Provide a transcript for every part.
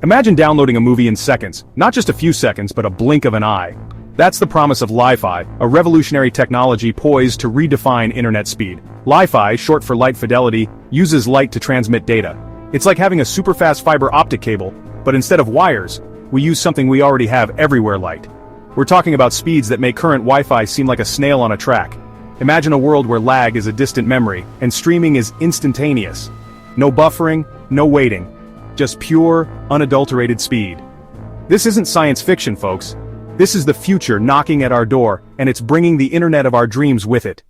Imagine downloading a movie in seconds, not just a few seconds, but a blink of an eye. That's the promise of Li-Fi, a revolutionary technology poised to redefine internet speed. Li-Fi, short for light fidelity, uses light to transmit data. It's like having a super-fast fiber optic cable, but instead of wires, we use something we already have everywhere: light. We're talking about speeds that make current Wi-Fi seem like a snail on a track. Imagine a world where lag is a distant memory, and streaming is instantaneous. No buffering, no waiting. Just pure, unadulterated speed. This isn't science fiction, folks. This is the future knocking at our door, and it's bringing the internet of our dreams with it.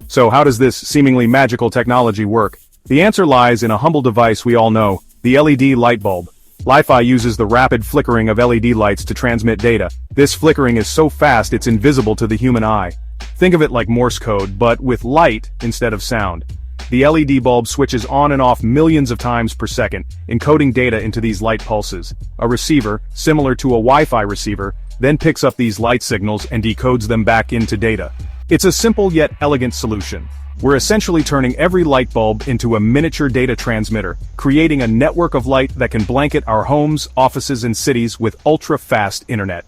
So how does this seemingly magical technology work? The answer lies in a humble device we all know, the LED light bulb. Li-Fi uses the rapid flickering of LED lights to transmit data. This flickering is so fast it's invisible to the human eye. Think of it like Morse code, but with light instead of sound. The LED bulb switches on and off millions of times per second, encoding data into these light pulses. A receiver, similar to a Wi-Fi receiver, then picks up these light signals and decodes them back into data. It's a simple yet elegant solution. We're essentially turning every light bulb into a miniature data transmitter, creating a network of light that can blanket our homes, offices, and cities with ultra-fast internet.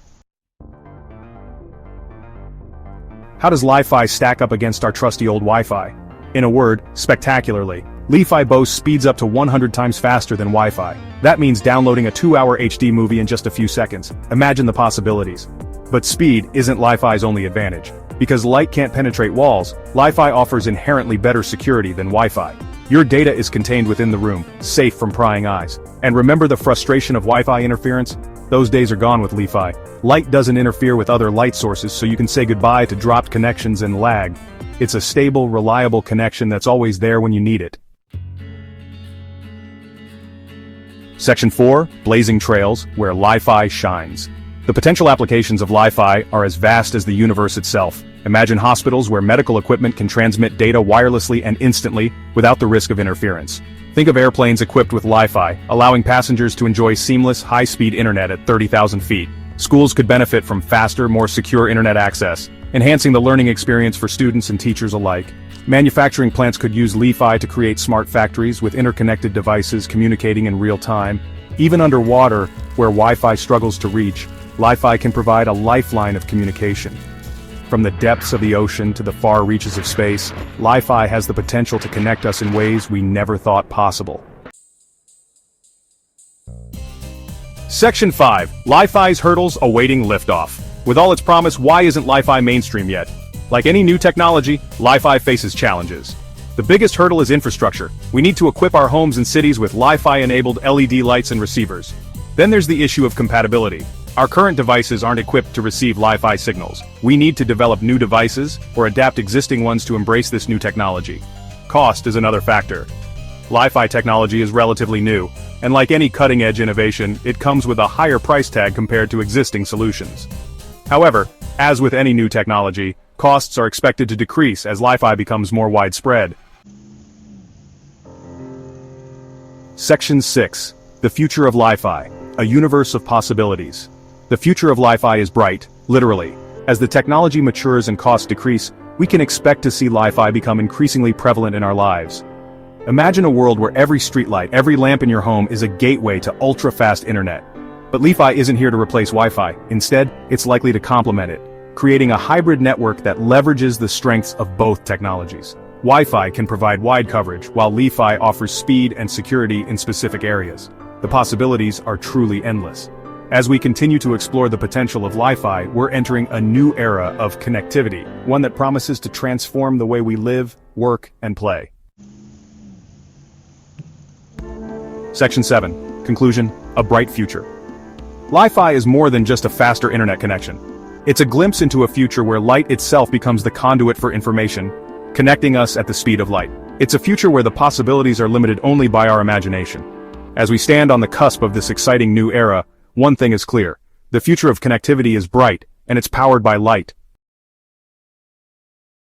How does Li-Fi stack up against our trusty old Wi-Fi? In a word, spectacularly. Li-Fi boasts speeds up to 100 times faster than Wi-Fi. That means downloading a 2-hour HD movie in just a few seconds. Imagine the possibilities. But speed isn't Li-Fi's only advantage. Because light can't penetrate walls, Li-Fi offers inherently better security than Wi-Fi. Your data is contained within the room, safe from prying eyes. And remember the frustration of Wi-Fi interference? Those days are gone with Li-Fi. Light doesn't interfere with other light sources, so you can say goodbye to dropped connections and lag. It's a stable, reliable connection that's always there when you need it. Section 4, Blazing Trails, where Li-Fi shines. The potential applications of Li-Fi are as vast as the universe itself. Imagine hospitals where medical equipment can transmit data wirelessly and instantly, without the risk of interference. Think of airplanes equipped with Li-Fi, allowing passengers to enjoy seamless, high-speed internet at 30,000 feet. Schools could benefit from faster, more secure internet access, enhancing the learning experience for students and teachers alike. Manufacturing plants could use Li-Fi to create smart factories with interconnected devices communicating in real time. Even underwater, where Wi-Fi struggles to reach, Li-Fi can provide a lifeline of communication. From the depths of the ocean to the far reaches of space, Li-Fi has the potential to connect us in ways we never thought possible. Section 5, Li-Fi's hurdles awaiting liftoff. With all its promise, why isn't Li-Fi mainstream yet? Like any new technology, Li-Fi faces challenges. The biggest hurdle is infrastructure. We need to equip our homes and cities with Li-Fi-enabled LED lights and receivers. Then there's the issue of compatibility. Our current devices aren't equipped to receive Li-Fi signals. We need to develop new devices, or adapt existing ones to embrace this new technology. Cost is another factor. Li-Fi technology is relatively new, and like any cutting-edge innovation, it comes with a higher price tag compared to existing solutions. However, as with any new technology, costs are expected to decrease as Li-Fi becomes more widespread. Section 6, The Future of Li-Fi, a Universe of Possibilities. The future of Li-Fi is bright, literally. As the technology matures and costs decrease, we can expect to see Li-Fi become increasingly prevalent in our lives. Imagine a world where every streetlight, every lamp in your home is a gateway to ultra-fast internet. But Li-Fi isn't here to replace Wi-Fi. Instead, it's likely to complement it, creating a hybrid network that leverages the strengths of both technologies. Wi-Fi can provide wide coverage, while Li-Fi offers speed and security in specific areas. The possibilities are truly endless. As we continue to explore the potential of Li-Fi, we're entering a new era of connectivity, one that promises to transform the way we live, work, and play. Section 7. Conclusion, a bright future. Li-Fi is more than just a faster internet connection. It's a glimpse into a future where light itself becomes the conduit for information, connecting us at the speed of light. It's a future where the possibilities are limited only by our imagination. As we stand on the cusp of this exciting new era, one thing is clear. The future of connectivity is bright, and it's powered by light.